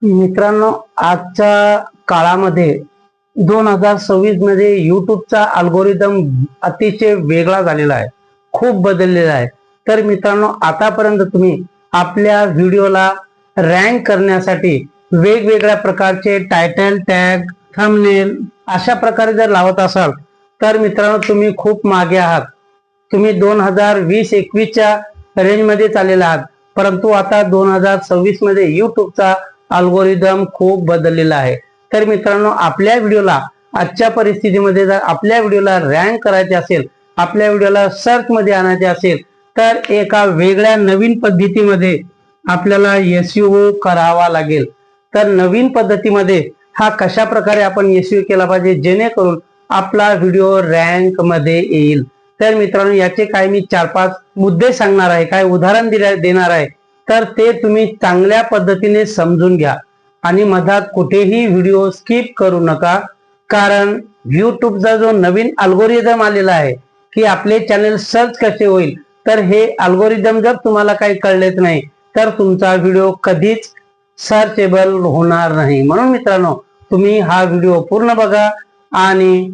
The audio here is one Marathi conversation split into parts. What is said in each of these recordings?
मित्रांनो, आजच्या काळामध्ये 2026 मध्ये युट्यूबचा अल्गोरिदम अतिशय वेगळा झालेला आहे, खूप बदललेला आहे. तर मित्रांनो, आतापर्यंत तुम्ही आपल्या व्हिडिओला रँक करण्यासाठी वेगवेगळ्या प्रकारचे टायटल, टॅग, थंबनेल अशा प्रकारे जर लावत असाल तर मित्रांनो तुम्ही खूप मागे आहात. तुम्ही 2020-21च्या रेंजमध्ये चाललेला आहात, परंतु आता 2026 मध्ये युट्यूबचा अल्गोरिदम खूप बदललेला आहे. तर मित्रांनो, आपल्या व्हिडिओला आजच्या परिस्थितीमध्ये जर आपल्या व्हिडिओला रँक करायचे असेल, आपल्या व्हिडिओला सर्च मध्ये आणायचे असेल तर एका वेगळ्या नवीन पद्धतीमध्ये आपल्याला SEO करावा लागेल. तर नवीन पद्धतीमध्ये हा कशा प्रकारे आपण SEO केला पाहिजे जेणेकरून आपला व्हिडिओ रँक मध्ये येईल. तर मित्रांनो, याचे काही मी 4-5 मुद्दे सांगणार आहे, काय उदाहरण देणार आहे. तर ते तुम्ही चांगल्या पद्धतीने समजून घ्या आणि मधात कुठेही व्हिडिओ स्किप करू नका. कारण युट्यूबचा जो नवीन अल्गोरिदम आलेला आहे की आपले चॅनल सर्च कसे होईल, तर हे अल्गोरिदम जर तुम्हाला काही कळलेच नाही तर तुमचा व्हिडिओ कधीच सर्चेबल होणार नाही. म्हणून मित्रांनो, तुम्ही हा व्हिडिओ पूर्ण बघा आणि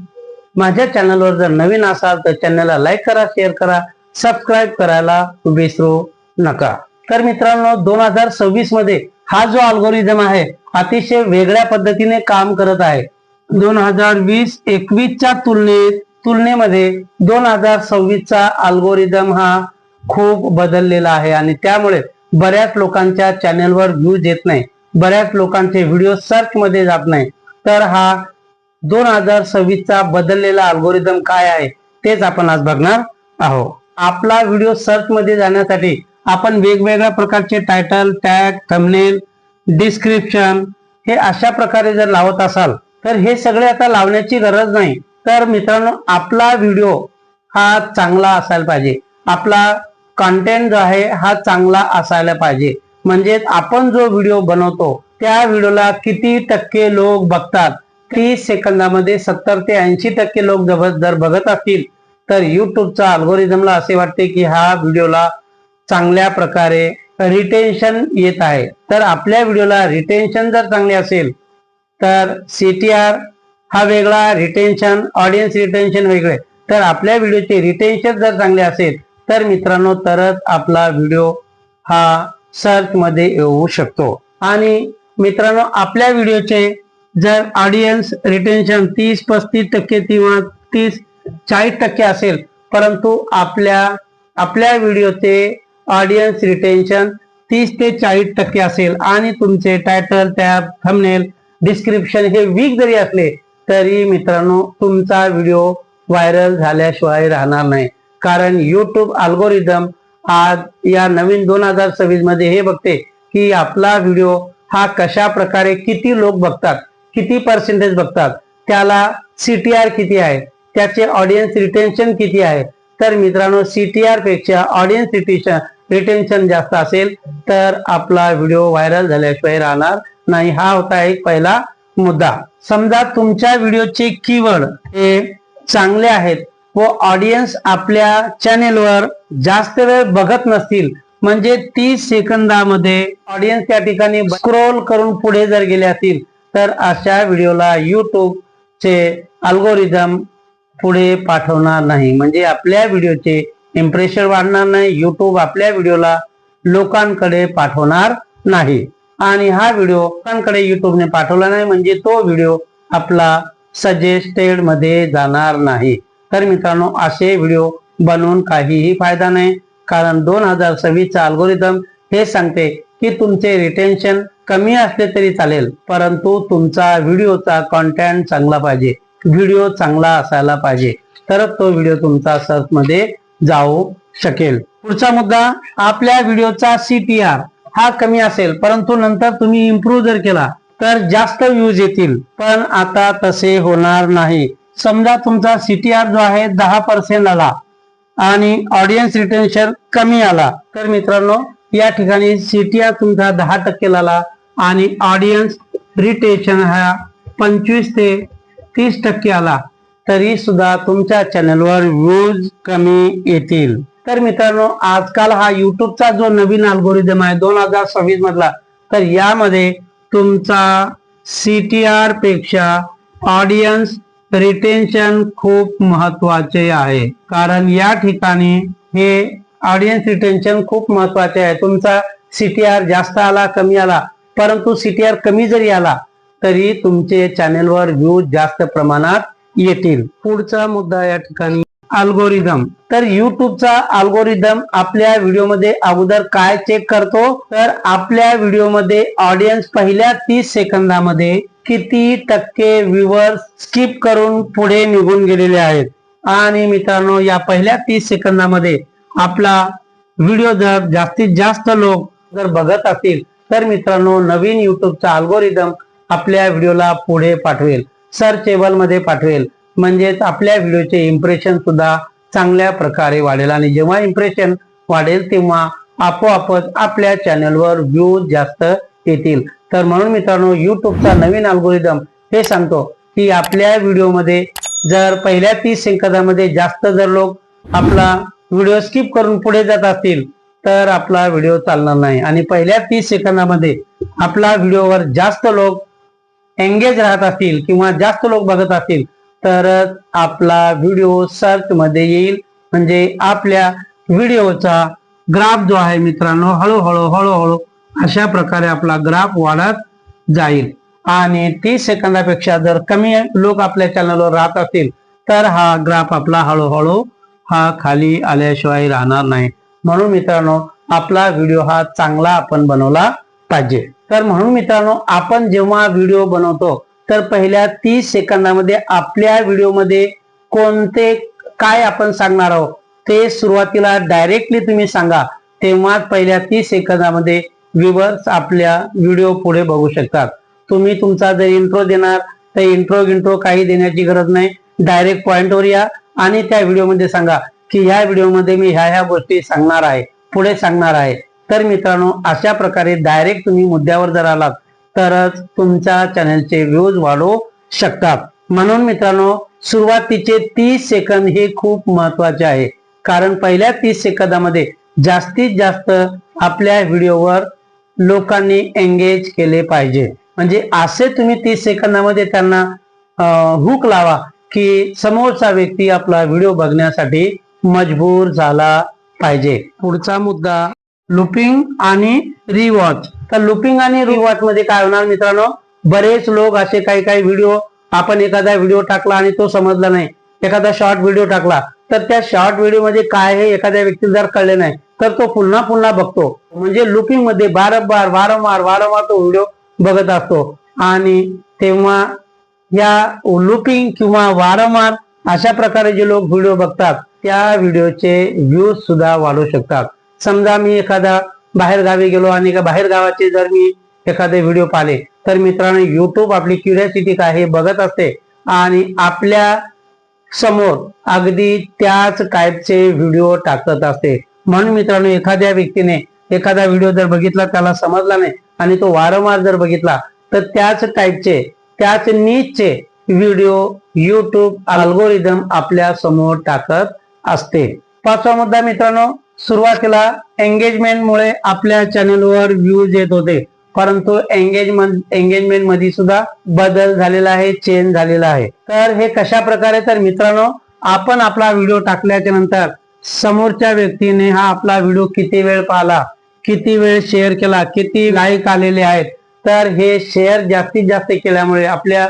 माझ्या चॅनलवर जर नवीन असाल तर चॅनलला लाईक करा, शेअर करा, सबस्क्राईब करायला विसरू नका. तर मित्रांनो, 2026 मध्ये हा जो अल्गोरिदम आहे अतिशय वेगळ्या पद्धतीने काम करत आहे. 2020-21च्या तुलनेमध्ये 2026चा अल्गोरिदम हा खूप बदललेला आहे आणि त्यामुळे बऱ्याच लोकांच्या चॅनलवर व्ह्यूज येत नाही, बऱ्याच लोकांचे व्हिडिओ सर्च मध्ये जात नाही. तर हा 2026चा बदललेला अल्गोरिदम काय आहे तेच आपण आज बघणार आहोत. आपला व्हिडिओ सर्च मध्ये जाण्यासाठी आपण वेगवेगळ्या प्रकारचे टायटल, टॅग, थंबनेल, डिस्क्रिप्शन हे अशा प्रकारे जर लावत असाल तर हे सगळे आता लावण्याची गरज नाही. तर मित्रांनो, आपला व्हिडिओ हा चांगला असायला पाहिजे, आपला कंटेंट जो आहे हा चांगला असायला पाहिजे. म्हणजे आपण जो व्हिडिओ बनवतो त्या व्हिडिओला किती टक्के लोक बघतात, 30 सेकंदामध्ये 70 ते 80% लोक जर बघत असतील तर युट्यूबचा अल्गोरिदमला असे वाटते की हा व्हिडिओला चांगल्या प्रकारे रिटेन्शन येत आहे. तर आपल्या व्हिडिओला रिटेन्शन जर चांगले असेल तर CTR हा वेगळा, रिटेन्शन, ऑडियन्स रिटेन्शन वेगळे. तर आपल्या व्हिडिओचे रिटेन्शन जर चांगले असेल तर मित्रांनो तरच आपला व्हिडिओ हा सर्च मध्ये येऊ शकतो. आणि मित्रांनो, आपल्या व्हिडिओचे जर ऑडियन्स रिटेन्शन 30-35% किंवा 30-40% असेल, परंतु आपल्या व्हिडिओचे ऑडियन्स रिटेन्शन 30 ते 40% असेल आणि तुमचे टायटल, टॅग, थंबनेल, डिस्क्रिप्शन हे वीक जरी असले तरी मित्रांनो तुमचा व्हिडिओ व्हायरल झाल्याशिवाय राहणार नाही. कारण युट्यूब अल्गोरिदम आज या नवीन 2026 मध्ये हे बघते की आपला व्हिडिओ हा कशा प्रकारे, किती लोक बघतात, किती पर्सेंटेज बघतात, त्याला CTR किती आहे, त्याचे ऑडियन्स रिटेन्शन किती आहे. तर मित्रांनो, CTR पेक्षा ऑडियन्स रिटेन्शन जास्त असेल तर आपला व्हिडिओ व्हायरल झाल्याशिवाय राहणार नाही. हा होता एक पहिला मुद्दा. समजा तुमच्या व्हिडिओचे कीवर्ड हे चांगले आहेत व ऑडियन्स आपल्या चॅनेलवर जास्त वेळ बघत नसतील, म्हणजे 30 सेकंदामध्ये ऑडियन्स त्या ठिकाणी स्क्रोल करून पुढे जर गेले असतील तर अशा व्हिडिओला युट्यूबचे अल्गोरिदम पुढे पाठवणार नाही. म्हणजे आपल्या व्हिडिओचे इम्प्रेशन वाढणार नाही, युट्यूब आपल्या व्हिडिओला लोकांकडे पाठवणार नाही. आणि हा व्हिडिओ लोकांकडे युट्यूबने पाठवला नाही म्हणजे तो व्हिडिओ आपला सजेस्टेड मध्ये जाणार नाही. तर मित्रांनो, असे व्हिडिओ बनवून काहीही फायदा नाही. कारण 2026चा अल्गोरिदम हे सांगते की तुमचे रिटेन्शन कमी असले तरी चालेल, परंतु तुमचा व्हिडिओचा कंटेंट चांगला पाहिजे, व्हिडिओ चांगला असायला पाहिजे, तरच तो व्हिडिओ तुमचा सर्च मध्ये जाऊ शकेल. पुढचा मुद्दा, आपल्या व्हिडिओचा CTR हा कमी असेल परंतु नंतर तुम्ही इम्प्रूव्ह जर केला तर जास्त व्ह्यूज येतील, पण आता तसे होणार नाही. समजा तुमचा CTR जो आहे 10% आला आणि ऑडियन्स रिटेन्शन कमी आला, तर मित्रांनो या ठिकाणी CTR तुमचा 10% आला आणि ऑडियन्स रिटेन्शन हा 25 ते 30% आला तरी सुद्धा तुमच्या चॅनलवर व्ह्यूज कमी येतील. तर मित्रांनो, आजकाल हा युट्यूबचा जो नवीन अल्गोरिदम आहे 2026 मधला, तर यामध्ये तुमचा CTR पेक्षा ऑडियन्स रिटेन्शन खूप महत्वाचे आहे, कारण या ठिकाणी हे ऑडियन्स रिटेन्शन खूप महत्वाचे आहे. तुमचा CTR जास्त आला कमी आला, परंतु CTR कमी जरी आला तरी तुमचे चॅनेलवर व्ह्यूज जास्त प्रमाणात येतील. पुढचा मुद्दा या ठिकाणी अल्गोरिदम. तर युट्यूबचा अल्गोरिदम आपल्या व्हिडिओमध्ये अगोदर काय चेक करतो, तर आपल्या व्हिडिओमध्ये ऑडियन्स पहिल्या 30 सेकंदामध्ये किती टक्के व्ह्यूअर्स स्किप करून पुढे निघून गेलेले आहेत. आणि मित्रांनो, या पहिल्या 30 सेकंदामध्ये आपला व्हिडिओ जर जास्तीत जास्त लोक जर बघत असतील तर मित्रांनो, नवीन युट्यूबचा अल्गोरिदम आपल्या व्हिडिओला पुढे पाठवेल, सर्चेबल मध्ये पाठवेल. म्हणजेच आपल्या व्हिडिओचे इम्प्रेशन सुद्धा चांगल्या प्रकारे वाढेल आणि जेव्हा इम्प्रेशन वाढेल तेव्हा आपोआपच आपल्या चॅनलवर व्ह्यूज जास्त येतील. तर म्हणून मित्रांनो, युट्यूबचा नवीन अल्गोरिदम हे सांगतो की आपल्या व्हिडिओमध्ये जर पहिल्या 30 सेकंदामध्ये जास्त जर लोक आपला व्हिडिओ स्किप करून पुढे जात असतील तर आपला व्हिडिओ चालणार नाही. आणि पहिल्या 30 सेकंदामध्ये आपला व्हिडिओवर जास्त लोक एंगेज राहत असतील किंवा जास्त लोक बघत असतील तरच आपला व्हिडिओ सर्च मध्ये येईल. म्हणजे आपल्या व्हिडिओचा ग्राफ जो आहे मित्रांनो, हळूहळू अशा प्रकारे आपला ग्राफ वाढत जाईल. आणि 30 सेकंदापेक्षा जर कमी लोक आपल्या चॅनलवर राहत असतील तर हा ग्राफ आपला हळूहळू हा खाली आल्याशिवाय राहणार नाही. म्हणून मित्रांनो, आपला व्हिडिओ हा चांगला आपण बनवला पाहिजे. तर म्हणून मित्रांनो, आपण जेव्हा व्हिडिओ बनवतो तर पहिल्या 30 सेकंदामध्ये आपल्या व्हिडिओमध्ये कोणते काय आपण सांगणार आहोत ते सुरुवातीला डायरेक्टली तुम्ही सांगा, तेव्हाच पहिल्या 30 सेकंदामध्ये व्ह्यूअर्स आपल्या व्हिडिओ पुढे बघू शकतात. तुम्ही तुमचा जर इंट्रो देणार तर इंट्रो काही देण्याची गरज नाही. डायरेक्ट पॉइंटवर या आणि त्या व्हिडिओमध्ये सांगा की ह्या व्हिडिओमध्ये मी ह्या गोष्टी सांगणार आहे, पुढे सांगणार आहे. तर मित्रांनो, अशा प्रकारे डायरेक्ट तुम्ही मुद्द्यावर जर आलात तरच तुमच्या चॅनलचे व्ह्यूज वाढू शकतात. म्हणून मित्रांनो, सुरुवातीचे 30 सेकंद हे खूप महत्वाचे आहे, कारण पहिल्या 30 सेकंदामध्ये जास्तीत जास्त आपल्या व्हिडिओवर लोकांनी एंगेज केले पाहिजे. म्हणजे असे तुम्ही 30 सेकंदामध्ये त्यांना हुक लावा की समोरचा व्यक्ती आपला व्हिडिओ बघण्यासाठी मजबूर झाला पाहिजे. पुढचा मुद्दा लुपिंग आणि रिवॉच. तर लुपिंग आणि रिवॉच मध्ये काय होणार मित्रांनो, बरेच लोक असे काही व्हिडिओ, आपण एखादा व्हिडिओ टाकला आणि तो समजला नाही, एखादा शॉर्ट व्हिडिओ टाकला तर त्या शॉर्ट व्हिडिओ मध्ये काय हे एखाद्या व्यक्तीला जर कळले नाही तर तो पुन्हा बघतो. म्हणजे लुपिंग मध्ये वारंवार तो व्हिडिओ बघत असतो. आणि तेव्हा या लुपिंग किंवा वारंवार अशा प्रकारे जे लोक व्हिडिओ बघतात त्या व्हिडिओचे व्ह्यूज सुद्धा वाढू शकतात. समजा मी एखादा बाहेर गावी गेलो आणि बाहेर गावाचे जर मी एखादे व्हिडिओ पाहिले तर मित्रांनो, युट्यूब आपली क्युरियोसिटी काय हे बघत असते आणि आपल्या समोर अगदी त्याच टाईपचे व्हिडिओ टाकत असते. म्हणून मित्रांनो, एखाद्या व्यक्तीने एखादा व्हिडिओ जर बघितला, त्याला समजला नाही आणि तो वारंवार जर बघितला तर त्याच टाईपचे, त्याच नीचचे व्हिडिओ युट्यूब अल्गोरिदम आपल्या समोर टाकत असते. पाचवा मुद्दा मित्रांनो, सुरुवातीला एंगेजमेंटमुळे आपल्या चॅनलवर व्ह्यूज येत होते, परंतु एंगेजमेंट मध्ये सुद्धा बदल झालेला आहे, चेंज झालेला आहे. तर हे कशा प्रकारे, तर मित्रांनो, आपण आपला व्हिडिओ टाकल्याच्या नंतर समोरच्या व्यक्तीने हा आपला व्हिडिओ किती वेळ पाहिला, किती वेळ शेअर केला, किती लाईक आलेले आहेत. तर हे शेअर जास्तीत जास्त केल्यामुळे, आपल्या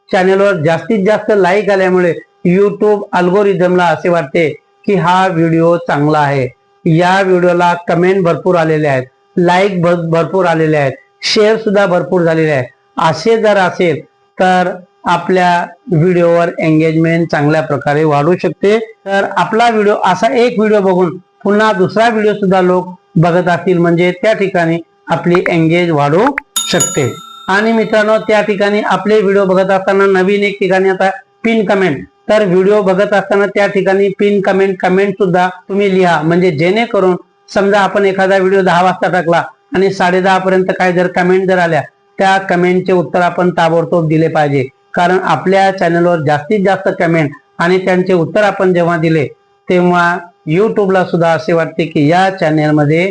चॅनलवर जास्तीत जास्त लाईक आल्यामुळे युट्यूब अल्गोरिदमला असे वाटते की हा व्हिडिओ चांगला आहे, या व्हिडिओला कमेंट भरपूर आलेले आहेत, लाईक भरपूर आलेले आहेत, शेअर सुद्धा भरपूर झालेले आहेत. असे जर असेल तर आपल्या व्हिडिओवर एंगेजमेंट चांगल्या प्रकारे वाढू शकते. तर आपला व्हिडिओ, असा एक व्हिडिओ बघून पुन्हा दुसरा व्हिडिओ सुद्धा लोक बघत असतील, म्हणजे त्या ठिकाणी आपली एंगेज वाढू शकते. आणि मित्रांनो, त्या ठिकाणी आपले व्हिडिओ बघत असताना नवीन एक ठिकाणी आता पिन कमेंट, तर व्हिडिओ बघत असताना त्या ठिकाणी पिन कमेंट सुद्धा तुम्ही लिहा. म्हणजे जेणेकरून समजा आपण एखादा व्हिडिओ 10 वाजता टाकला आणि 10:30 पर्यंत काय जर कमेंट जर आल्या, त्या कमेंटचे उत्तर आपण ताबडतोब दिले पाहिजे. कारण आपल्या चॅनलवर जास्तीत जास्त कमेंट आणि त्यांचे उत्तर आपण जेव्हा दिले तेव्हा युट्यूबला सुद्धा असे वाटते की या चॅनलमध्ये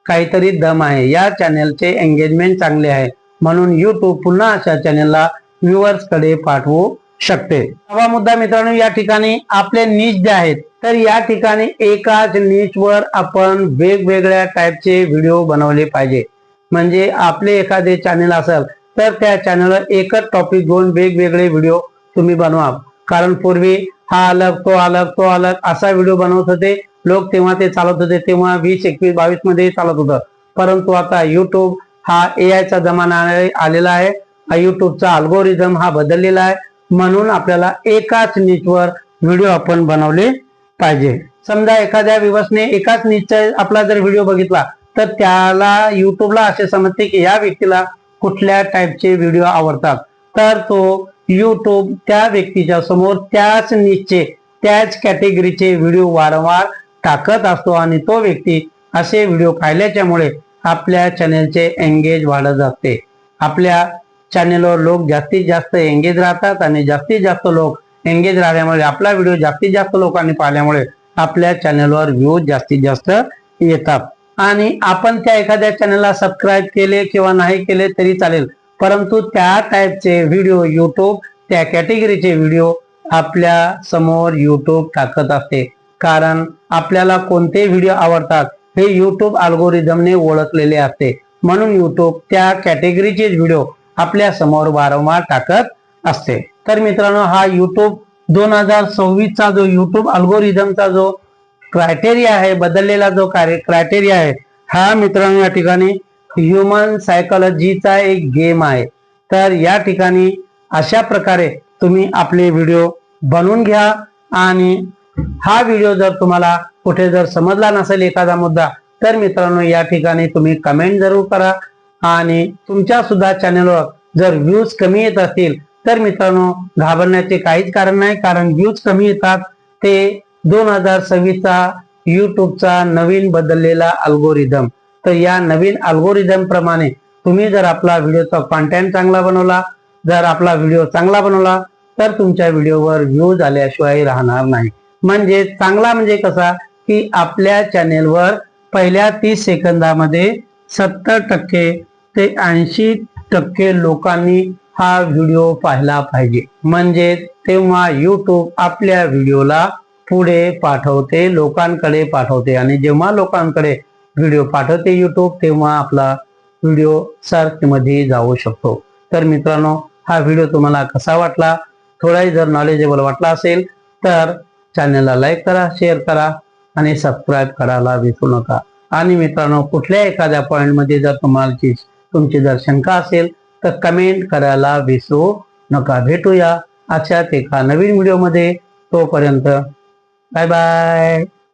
काहीतरी दम आहे, या चॅनलचे एंगेजमेंट चांगले आहे. म्हणून युट्यूब पुन्हा अशा चॅनेलला व्ह्युअर्स कडे पाठवू शकते. नवा मुद्दा मित्रांनो, या ठिकाणी आपले निच जे आहेत, तर या ठिकाणी एकाच निच वर आपण वेगवेगळ्या टाईपचे व्हिडिओ बनवले पाहिजे. म्हणजे आपले एखादे चॅनल असेल तर त्या चॅनलवर एकच टॉपिक घेऊन वेगवेगळे व्हिडिओ तुम्ही बनवा. कारण पूर्वी हा अलग तो अलग तो अलग असा व्हिडिओ बनवत होते लोक, तेव्हा ते चालत होते, तेव्हा 20, 21, 22 मध्ये चालत होतं. परंतु आता युट्यूब हा AI चा जमाना आलेला आहे. युट्यूबचा अल्गोरिदम हा बदललेला आहे. म्हणून आपल्याला एकाच निचवर व्हिडिओ आपण बनवले पाहिजे. समजा एखाद्या व्ह्यूअर्सने एकाच निचचा आपला जर व्हिडिओ बघितला तर त्याला युट्यूबला असे समजते की या व्यक्तीला कुठल्या टाईपचे व्हिडिओ आवडतात, तर तो युट्यूब त्या व्यक्तीच्या समोर त्याच निचचे त्याच कॅटेगरीचे व्हिडिओ वारंवार टाकत असतो आणि तो व्यक्ती असे व्हिडिओ पाहिल्याच्यामुळे आपल्या चॅनेलचे एंगेज वाढत असते. आपल्या चॅनेलवर लोक जास्तीत जास्त एंगेज राहतात आणि जास्तीत जास्त लोक एंगेज राहिल्यामुळे आपला व्हिडिओ जास्तीत जास्त लोकांनी पाहिल्यामुळे आपल्या चॅनेलवर व्ह्यूज जास्तीत जास्त येतात. आणि आपण त्या एखाद्या चॅनलला सबस्क्राईब केले किंवा नाही केले तरी चालेल, परंतु त्या टाईपचे व्हिडिओ युट्यूब त्या कॅटेगरीचे व्हिडिओ आपल्या समोर युट्यूब टाकत असते. कारण आपल्याला कोणते व्हिडिओ आवडतात हे युट्यूब अल्गोरिदमने ओळखलेले असते. म्हणून युट्यूब त्या कॅटेगरीचे व्हिडिओ आपल्या समोर वारंवार टाकत असते. तर मित्रांनो, हा युट्यूब 2026 चा जो युट्यूब अल्गोरिदमचा जो क्रायटेरिया आहे, बदललेला जो क्रायटेरिया आहे, हा मित्रांनो या ठिकाणी ह्युमन सायकोलॉजीचा एक गेम आहे. तर या ठिकाणी अशा प्रकारे तुम्ही आपले व्हिडिओ बनवून घ्या. आणि हा व्हिडिओ जर तुम्हाला कुठे जर समजला नसेल एखादा मुद्दा, तर मित्रांनो या ठिकाणी तुम्ही कमेंट जरूर करा. आणि तुमच्या सुद्धा चॅनलवर जर व्ह्यूज कमी येत असतील तर मित्रांनो घाबरण्याचे काहीच कारण नाही. कारण व्ह्यूज कमी येतात ते 2026 चा युट्यूबचा नवीन बदललेला अल्गोरिदम. तर या नवीन अल्गोरिदम प्रमाणे तुम्ही जर आपला व्हिडिओचा कॉन्टेंट चांगला बनवला, जर आपला व्हिडिओ चांगला बनवला, तर तुमच्या व्हिडिओवर व्ह्यूज आल्याशिवाय राहणार नाही. म्हणजे चांगला म्हणजे कसा की आपल्या चॅनेलवर पहिल्या 30 सेकंदामध्ये 70% ते 80% लोकांनी हा व्हिडिओ पाहिला पाहिजे. म्हणजे तेव्हा युट्यूब आपल्या व्हिडिओला पुढे पाठवते, लोकांकडे पाठवते. आणि जेव्हा लोकांकडे व्हिडिओ पाठवते युट्यूब, तेव्हा आपला व्हिडिओ सर्च मध्ये जाऊ शकतो. तर मित्रांनो, हा व्हिडिओ तुम्हाला कसा वाटला, थोडाही जर नॉलेजेबल वाटला असेल तर चॅनलला लाईक करा, शेअर करा आणि सबस्क्राईब करायला विसरू नका. आणि मित्रांनो, कुठल्या एखाद्या पॉइंट मध्ये जर तुमची जर शंका असेल तर कमेंट करायला विसरू नका. भेटूया अशाच एका नवीन व्हिडिओ मध्ये. तोपर्यंत बाय बाय.